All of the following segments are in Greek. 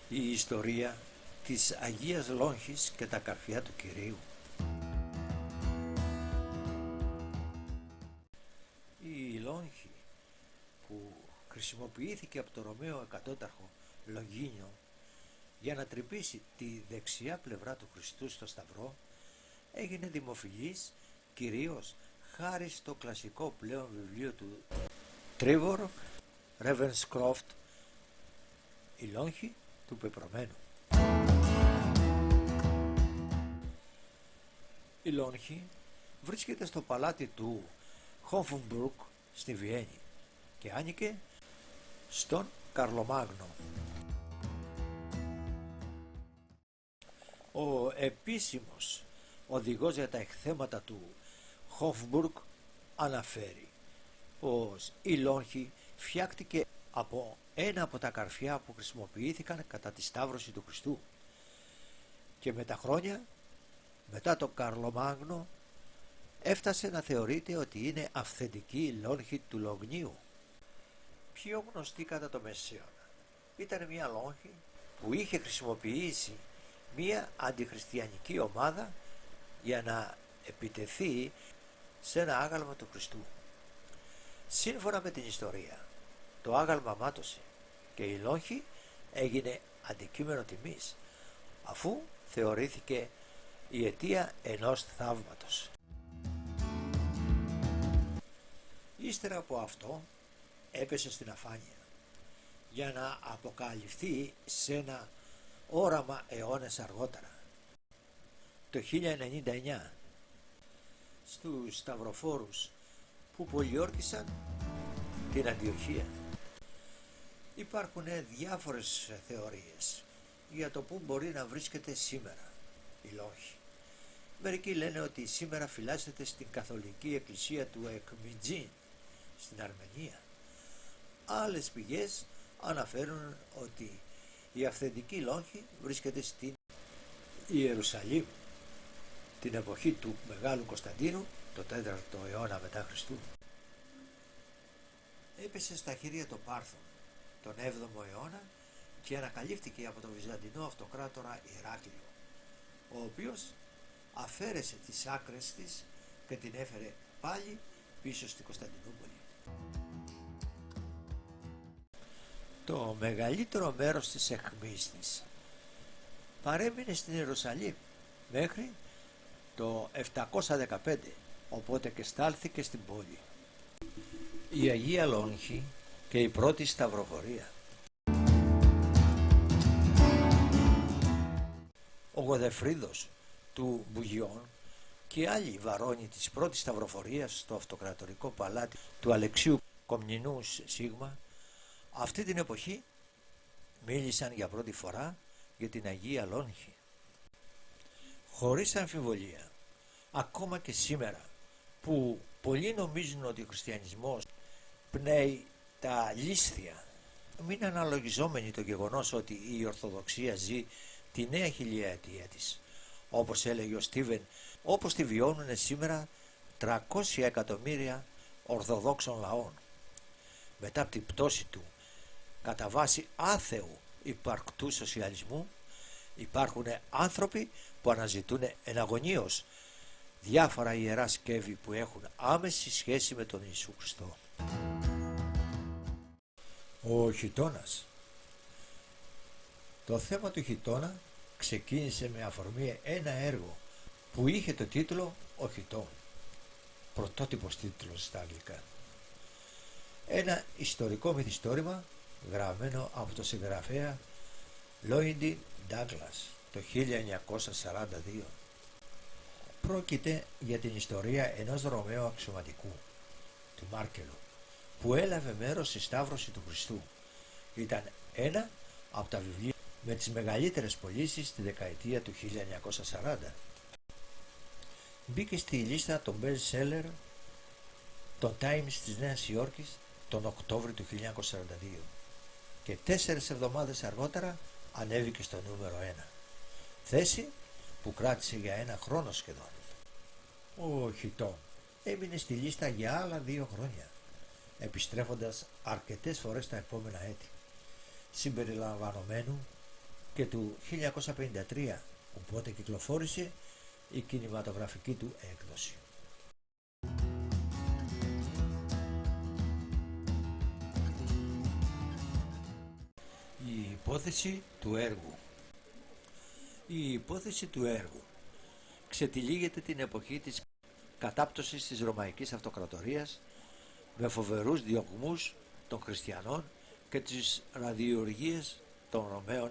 Η ιστορία της Αγίας Λόγχης και τα καρφιά του Κυρίου. Η Λόγχη που χρησιμοποιήθηκε από το Ρωμαίο εκατόταρχο Λογίνιο για να τρυπήσει τη δεξιά πλευρά του Χριστού στο Σταυρό έγινε δημοφιλής κυρίως χάρη στο κλασικό πλέον βιβλίο του Τρίβορ Ρέβενσκρόφτ, η Λόγχη του Πεπρωμένου. Η Λόγχη βρίσκεται στο παλάτι του Χόφενμπουργκ στη Βιέννη και άνοικε στον Καρλομάγνο. Ο επίσημος οδηγός για τα εκθέματα του Χόφενμπουργκ αναφέρει πως η Λόγχη φτιάχτηκε από ένα από τα καρφιά που χρησιμοποιήθηκαν κατά τη Σταύρωση του Χριστού και με τα χρόνια μετά το Καρλομάγνο έφτασε να θεωρείται ότι είναι αυθεντική Λόγχη του Λογνίου. Πιο γνωστή κατά το Μεσαίωνα ήταν μια Λόγχη που είχε χρησιμοποιήσει μια αντιχριστιανική ομάδα για να επιτεθεί σε ένα άγαλμα του Χριστού. Σύμφωνα με την ιστορία, το άγαλμα μάτωσε και η Λόγχη έγινε αντικείμενο τιμής, αφού θεωρήθηκε η αιτία ενός θαύματος. Ύστερα από αυτό έπεσε στην αφάνεια για να αποκαλυφθεί σε ένα όραμα αιώνες αργότερα. Το 1099 στους σταυροφόρους που πολιόρκησαν την Αντιοχία. Υπάρχουν διάφορες θεωρίες για το που μπορεί να βρίσκεται σήμερα η Λόγχη. Μερικοί λένε ότι σήμερα φυλάσσεται στην Καθολική Εκκλησία του Εκμιτζή στην Αρμενία. Άλλες πηγές αναφέρουν ότι η αυθεντική Λόγχη βρίσκεται στην Ιερουσαλήμ την εποχή του Μεγάλου Κωνσταντίνου, το 4ο αιώνα μετά Χριστού. Έπεσε στα χέρια των Πάρθων τον 7ο αιώνα και ανακαλύφθηκε από τον Βυζαντινό αυτοκράτορα Ηράκλειο, ο οποίος αφαίρεσε τις άκρες της και την έφερε πάλι πίσω στην Κωνσταντινούπολη. Το μεγαλύτερο μέρος της αιχμής της παρέμεινε στην Ιερουσαλήμ μέχρι το 715, οπότε και στάλθηκε στην πόλη. Η Αγία Λόγχη και η πρώτη σταυροφορία. Ο Γοδεφρίδος του Μπουγιών και άλλοι βαρώνοι της πρώτης σταυροφορίας στο αυτοκρατορικό παλάτι του Αλεξίου Κομνηνού Σίγμα αυτή την εποχή μίλησαν για πρώτη φορά για την Αγία Λόγχη. Χωρίς αμφιβολία, ακόμα και σήμερα που πολλοί νομίζουν ότι ο χριστιανισμός πνέει τα λίσθια, μην αναλογιζόμενοι το γεγονός ότι η Ορθοδοξία ζει τη νέα χιλιαετία της, όπως έλεγε ο Στίβεν, όπως τη βιώνουν σήμερα 300 εκατομμύρια Ορθοδόξων λαών. Μετά από την πτώση του κατά βάση άθεου υπαρκτού σοσιαλισμού, υπάρχουν άνθρωποι που αναζητούν εναγωνίως διάφορα ιερά σκεύη που έχουν άμεση σχέση με τον Ιησού Χριστό. Ο Χιτώνας. Το θέμα του Χιτώνα ξεκίνησε με αφορμή ένα έργο που είχε το τίτλο «Ο Χιτών», πρωτότυπος τίτλος στα αγγλικά. Ένα ιστορικό μυθιστόρημα γραμμένο από το συγγραφέα Λόιντιν Ντάγκλας το 1942. Πρόκειται για την ιστορία ενός Ρωμαίου αξιωματικού, του Μάρκελου, που έλαβε μέρος στη Σταύρωση του Χριστού. Ήταν ένα από τα βιβλία με τις μεγαλύτερες πωλήσεις στη δεκαετία του 1940. Μπήκε στη λίστα των best seller των Times της Νέας Υόρκης τον Οκτώβριο του 1942 και 4 εβδομάδες αργότερα ανέβηκε στο νούμερο 1, θέση που κράτησε για ένα χρόνο σχεδόν. Ο Χιτών έμεινε στη λίστα για άλλα 2 χρόνια, επιστρέφοντας αρκετές φορές τα επόμενα έτη, συμπεριλαμβανομένου και του 1953, οπότε κυκλοφόρησε η κινηματογραφική του έκδοση. Η υπόθεση του έργου. Η υπόθεση του έργου ξετυλίγεται την εποχή της κατάπτωσης της Ρωμαϊκής Αυτοκρατορίας με φοβερούς διωγμούς των χριστιανών και τις ραδιουργίες των Ρωμαίων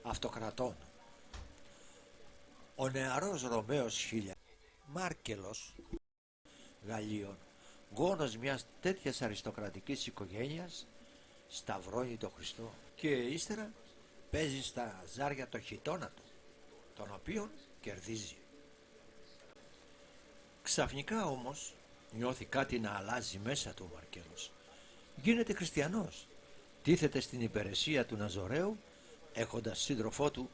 αυτοκρατών. Ο νεαρός Ρωμαίος Χίλια, Μάρκελος Γαλλίων, γόνος μιας τέτοιας αριστοκρατικής οικογένειας, σταυρώνει τον Χριστό και ύστερα παίζει στα ζάρια το χιτώνα του, τον οποίον κερδίζει. Ξαφνικά όμως νιώθει κάτι να αλλάζει μέσα του ο Μαρκέλος. Γίνεται χριστιανός, τίθεται στην υπηρεσία του Ναζωραίου, έχοντας σύντροφό του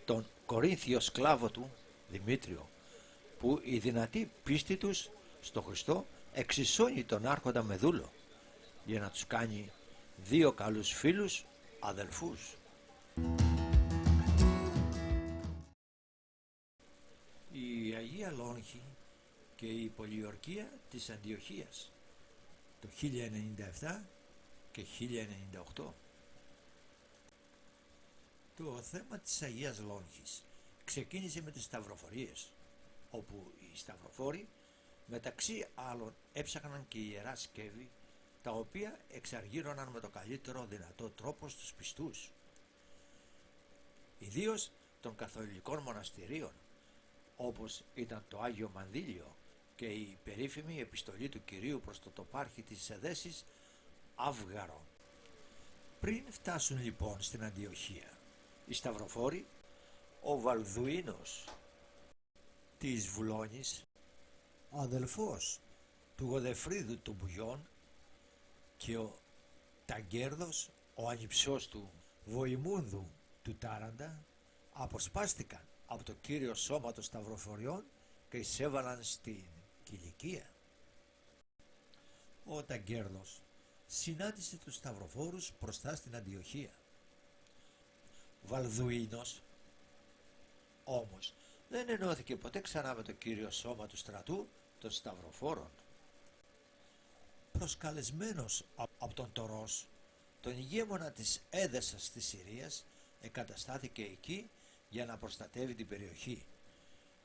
τον Κορίνθιο σκλάβο του Δημήτριο, που η δυνατή πίστη τους στο Χριστό εξισώνει τον άρχοντα με δούλο για να τους κάνει δύο καλούς φίλους αδελφούς. Η Αγία Λόγχη και η πολιορκία της Αντιοχίας το 1097 και 1098. Το θέμα της Αγίας Λόγχης ξεκίνησε με τις σταυροφορίες, όπου οι σταυροφόροι μεταξύ άλλων έψαχναν και ιερά σκεύη, τα οποία εξαργύρωναν με το καλύτερο δυνατό τρόπο στους πιστούς, ιδίως των καθολικών μοναστηρίων, όπως ήταν το Άγιο Μανδύλιο και η περίφημη επιστολή του Κυρίου προς το τοπάρχη της Εδέσης Αύγαρο. Πριν φτάσουν λοιπόν στην Αντιοχία οι σταυροφόροι, ο Βαλδουίνος της Βουλώνης, αδελφός του Γοδεφρίδου του Μπουγιών, και ο Ταγκέρδος, ο ανιψιός του Βοημούνδου του Τάραντα, αποσπάστηκαν από το κύριο σώμα των σταυροφοριών και εισέβαλαν στην Κιλικία. Ο Ταγκέρδος συνάντησε τους σταυροφόρους μπροστά στην Αντιοχία. Βαλδουίνος όμως δεν ενώθηκε ποτέ ξανά με το κύριο σώμα του στρατού των σταυροφόρων. Προσκαλεσμένος από τον Τωρός, τον ηγέμονα της Έδεσας της Συρίας, εγκαταστάθηκε εκεί για να προστατεύει την περιοχή,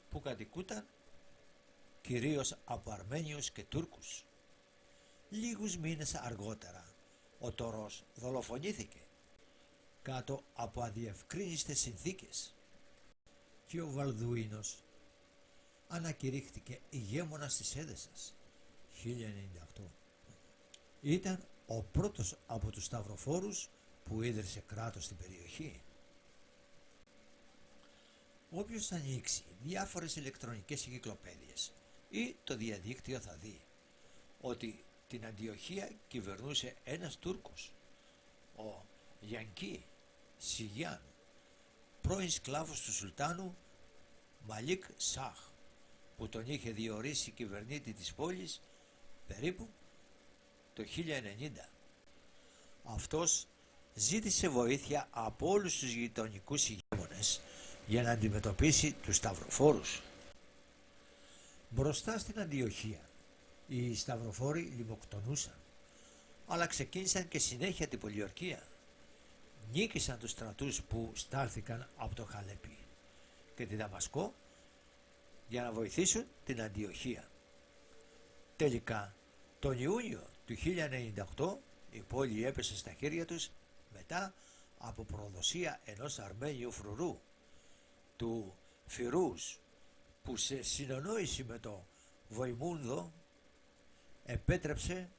που κατοικούταν κυρίως από Αρμένιους και Τούρκους. Λίγους μήνες αργότερα ο Τωρός δολοφονήθηκε κάτω από αδιευκρίνιστες συνθήκες και ο Βαλδουίνος ανακηρύχθηκε ηγέμονας της Έδεσας 1098. Ήταν ο πρώτος από τους σταυροφόρους που ίδρυσε κράτος στην περιοχή. Όποιος ανοίξει διάφορες ηλεκτρονικές εγκυκλοπαίδειες ή το διαδίκτυο θα δει ότι την Αντιοχία κυβερνούσε ένας Τούρκος, ο Γιανκί Σιγιάν, πρώην σκλάβος του Σουλτάνου Μαλίκ Σάχ, που τον είχε διορίσει κυβερνήτη της πόλης περίπου το 1090. Αυτός ζήτησε βοήθεια από όλους τους γειτονικούς ηγέμονες για να αντιμετωπίσει τους σταυροφόρους. Μπροστά στην Αντιοχία οι σταυροφόροι λιμοκτονούσαν, αλλά ξεκίνησαν και συνέχεια την πολιορκία. Νίκησαν τους στρατούς που στάλθηκαν από το Χαλέπι και τη Δαμασκό για να βοηθήσουν την Αντιοχία. Τελικά τον Ιούνιο του 1098 η πόλη έπεσε στα χέρια τους μετά από προδοσία ενός Αρμένιου φρουρού, του Φιρούς, που σε συνεννόηση με το Βοημούνδο επέτρεψε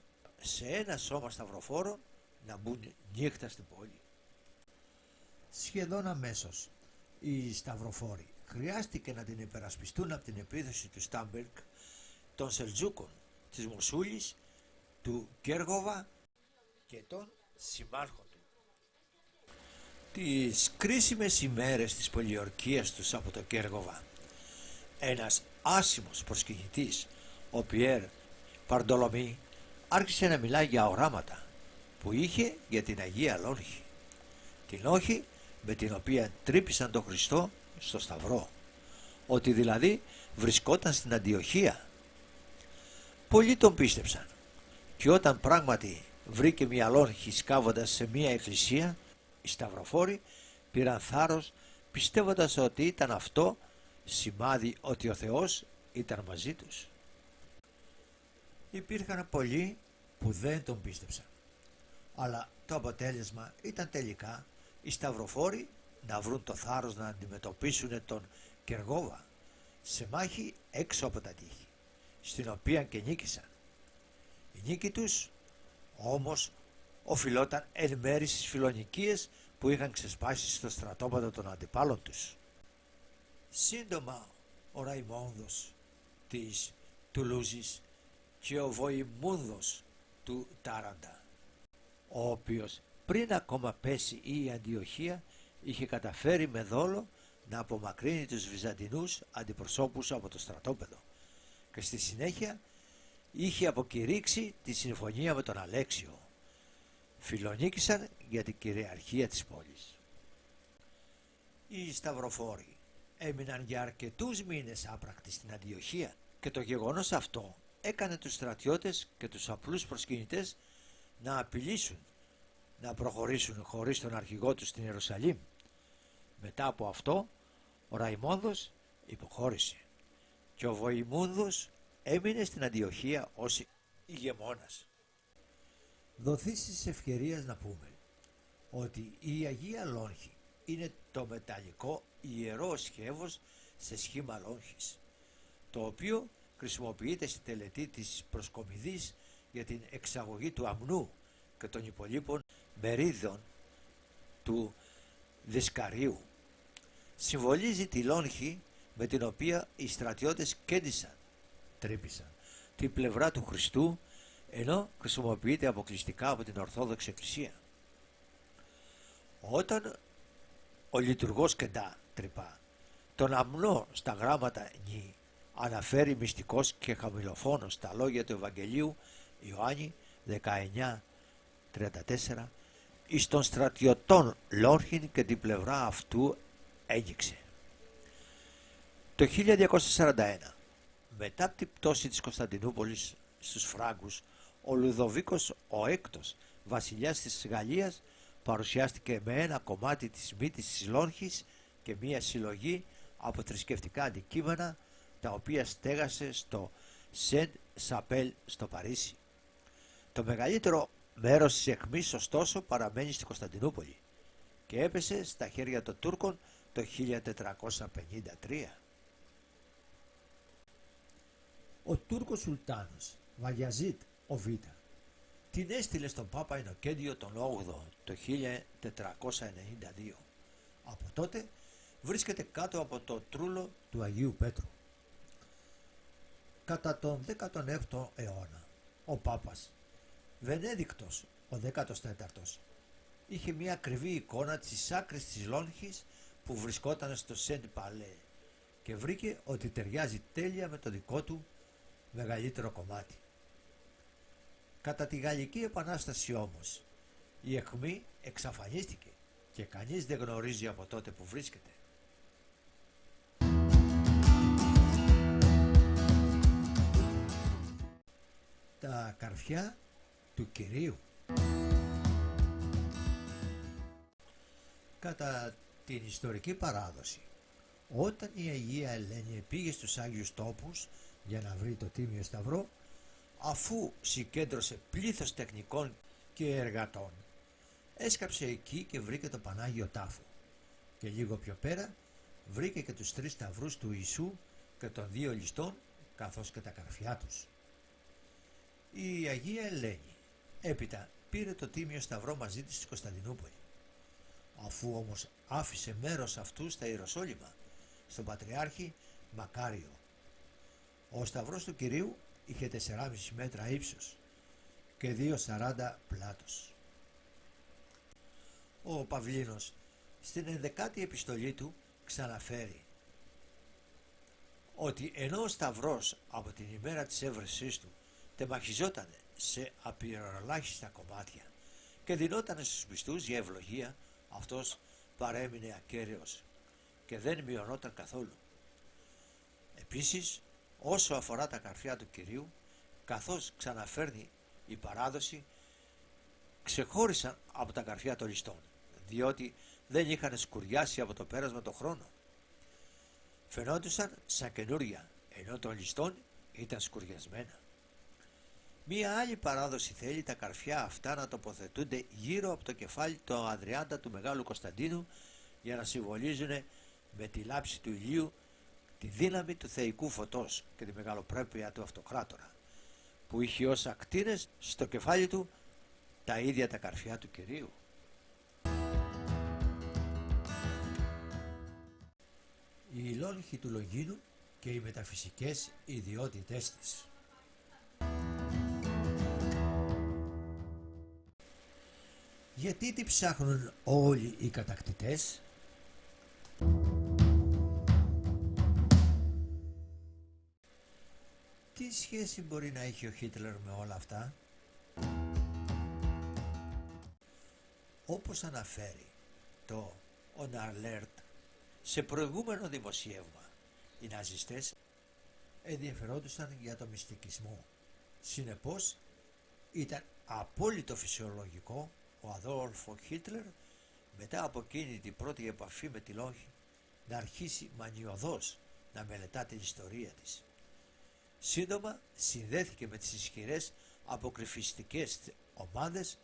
σε ένα σώμα σταυροφόρων να μπουν νύχτα στην πόλη. Σχεδόν αμέσως οι σταυροφόροι χρειάστηκε να την υπερασπιστούν από την επίθεση του Στάμπερκ, των Σελτζούκων, της Μοσούλης, του Κέργοβα και των συμμάχων του. Τις κρίσιμες ημέρες της πολιορκίας τους από το Κέργοβα, ένας άσημος προσκυνητής, ο Πιέρ Παρντολομή, άρχισε να μιλάει για οράματα που είχε για την Αγία Λόγχη. Την Λόγχη με την οποία τρύπησαν τον Χριστό στο Σταυρό, ότι δηλαδή βρισκόταν στην Αντιοχία. Πολλοί τον πίστεψαν και όταν πράγματι βρήκε μια λόγχη σκάβοντας σε μια εκκλησία, οι σταυροφόροι πήραν θάρρος πιστεύοντας ότι ήταν αυτό σημάδι ότι ο Θεός ήταν μαζί τους. Υπήρχαν πολλοί που δεν τον πίστεψαν, αλλά το αποτέλεσμα ήταν τελικά οι σταυροφόροι να βρουν το θάρρος να αντιμετωπίσουν τον Κεργόβα σε μάχη έξω από τα τείχη, στην οποία και νίκησαν. Η νίκη τους όμως οφειλόταν εν μέρει στις φιλονικίες που είχαν ξεσπάσει στο στρατόπεδο των αντιπάλων τους. Σύντομα ο Ραϊμόνδος της Τουλούζης και ο Βοημούνδος του Τάραντα, ο οποίος πριν ακόμα πέσει η Αντιοχία είχε καταφέρει με δόλο να απομακρύνει τους Βυζαντινούς αντιπροσώπους από το στρατόπεδο και στη συνέχεια είχε αποκηρύξει τη συμφωνία με τον Αλέξιο. Φιλονίκησαν για την κυριαρχία της πόλης. Οι σταυροφόροι έμειναν για αρκετούς μήνες άπρακτοι στην Αντιοχία και το γεγονός αυτό έκανε τους στρατιώτες και τους απλούς προσκυνητές να απειλήσουν να προχωρήσουν χωρίς τον αρχηγό τους στην Ιερουσαλήμ. Μετά από αυτό ο Ραϊμόνδος υποχώρησε και ο Βοημούνδος έμεινε στην Αντιοχία ως ηγεμόνας. Δοθείς της ευκαιρίας να πούμε ότι η Αγία Λόγχη είναι το μεταλλικό ιερό σκεύος σε σχήμα λόγχης, το οποίο χρησιμοποιείται στη τελετή της προσκομιδής για την εξαγωγή του αμνού και των υπολείπων μερίδων του δισκαρίου. Συμβολίζει τη λόγχη με την οποία οι στρατιώτες κέντησαν, τρύπησαν την πλευρά του Χριστού, ενώ χρησιμοποιείται αποκλειστικά από την Ορθόδοξη Εκκλησία. Όταν ο λειτουργός κεντά τρυπά τον αμνό στα γράμματα νη, αναφέρει μυστικός και χαμηλοφόνος τα λόγια του Ευαγγελίου Ιωάννη 19:34, εις των στρατιωτών λόγχην και την πλευρά αυτού έγγιξε. Το 1241, μετά την πτώση της Κωνσταντινούπολης στους Φράγκους, ο Λουδοβίκος ο Έκτος, βασιλιάς της Γαλλίας, παρουσιάστηκε με ένα κομμάτι της μύτης της Λόγχης και μία συλλογή από θρησκευτικά αντικείμενα, τα οποία στέγασε στο Σεντ Σαπέλ στο Παρίσι. Το μεγαλύτερο μέρος της αιχμής ωστόσο παραμένει στη Κωνσταντινούπολη και έπεσε στα χέρια των Τούρκων το 1453. Ο Τούρκος Σουλτάνος Βαγιαζίτ ο Β την έστειλε στον Πάπα Ινοκέντιο τον 8ο το 1492. Από τότε βρίσκεται κάτω από το τρούλο του Αγίου Πέτρου. Κατά τον 16ο αιώνα ο Πάπας Βενέδικτος ο 14ος είχε μια ακριβή εικόνα της άκρης της Λόγχης που βρισκόταν στο Σεντ Παλέ και βρήκε ότι ταιριάζει τέλεια με το δικό του μεγαλύτερο κομμάτι. Κατά τη Γαλλική Επανάσταση όμως η αιχμή εξαφανίστηκε και κανείς δεν γνωρίζει από τότε που βρίσκεται. Τα καρφιά του Κυρίου. Κατά την ιστορική παράδοση, όταν η Αγία Ελένη πήγε στους Άγιους Τόπους για να βρει το Τίμιο Σταυρό, αφού συγκέντρωσε πλήθος τεχνικών και εργατών, έσκαψε εκεί και βρήκε το Πανάγιο Τάφο και λίγο πιο πέρα βρήκε και τους 3 σταυρούς του Ιησού και των 2 ληστών καθώς και τα καρφιά τους. Η Αγία Ελένη έπειτα πήρε το Τίμιο Σταυρό μαζί της στη Κωνσταντινούπολη. Αφού όμως άφησε μέρος αυτού στα Ιεροσόλυμα, στον Πατριάρχη Μακάριο. Ο Σταυρός του Κυρίου είχε 4,5 μέτρα ύψος και 2,40 πλάτος. Ο Παυλίνος στην 11η επιστολή του ξαναφέρει ότι ενώ ο Σταυρός από την ημέρα της έβρεσής του τεμαχιζόταν σε απειροελάχιστα κομμάτια και δινόταν στους πιστούς για ευλογία, αυτός παρέμεινε ακέραιος και δεν μειωνόταν καθόλου. Επίσης, όσο αφορά τα καρφιά του Κυρίου, καθώς ξαναφέρνει η παράδοση, ξεχώρισαν από τα καρφιά των ληστών, διότι δεν είχαν σκουριάσει από το πέρασμα των χρόνων. Φαινόντουσαν σαν καινούρια, ενώ των ληστών ήταν σκουριασμένα. Μία άλλη παράδοση θέλει τα καρφιά αυτά να τοποθετούνται γύρω από το κεφάλι του Ανδριάντα του Μεγάλου Κωνσταντίνου για να συμβολίζουν με τη λάψη του ηλίου τη δύναμη του θεϊκού φωτός και τη μεγαλοπρέπεια του αυτοκράτορα, που είχε ως ακτίνες στο κεφάλι του τα ίδια τα καρφιά του Κυρίου. Η λόγχη του Λογίνου και οι μεταφυσικές ιδιότητές της. Γιατί τι ψάχνουν όλοι οι κατακτητές? Τι σχέση μπορεί να έχει ο Χίτλερ με όλα αυτά? Όπως αναφέρει το Οναρλέρτ σε προηγούμενο δημοσίευμα, οι ναζιστές ενδιαφερόντουσαν για το μυστικισμό. Συνεπώς ήταν απόλυτο φυσιολογικό ο Αδόλφο Χίτλερ, μετά από εκείνη την πρώτη επαφή με τη λόγχη, να αρχίσει μανιωδώς να μελετά την ιστορία της. Σύντομα συνδέθηκε με τις ισχυρές αποκρυφιστικές ομάδες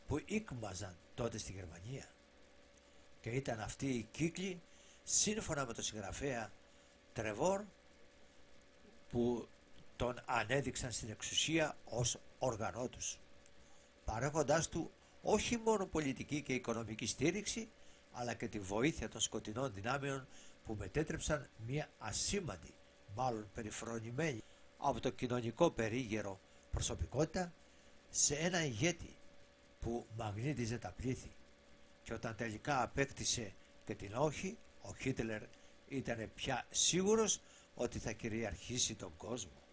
που ήκμαζαν τότε στη Γερμανία, και ήταν αυτοί οι κύκλοι, σύμφωνα με τον συγγραφέα Τρεβόρ, που τον ανέδειξαν στην εξουσία ως όργανό τους, παρέχοντάς του όχι μόνο πολιτική και οικονομική στήριξη, αλλά και τη βοήθεια των σκοτεινών δυνάμεων που μετέτρεψαν μια ασήμαντη, μάλλον περιφρονημένη από το κοινωνικό περίγερο προσωπικότητα σε ένα ηγέτη που μαγνήτιζε τα πλήθη. Και όταν τελικά απέκτησε και την όχη, ο Χίτλερ ήταν πια σίγουρος ότι θα κυριαρχήσει τον κόσμο.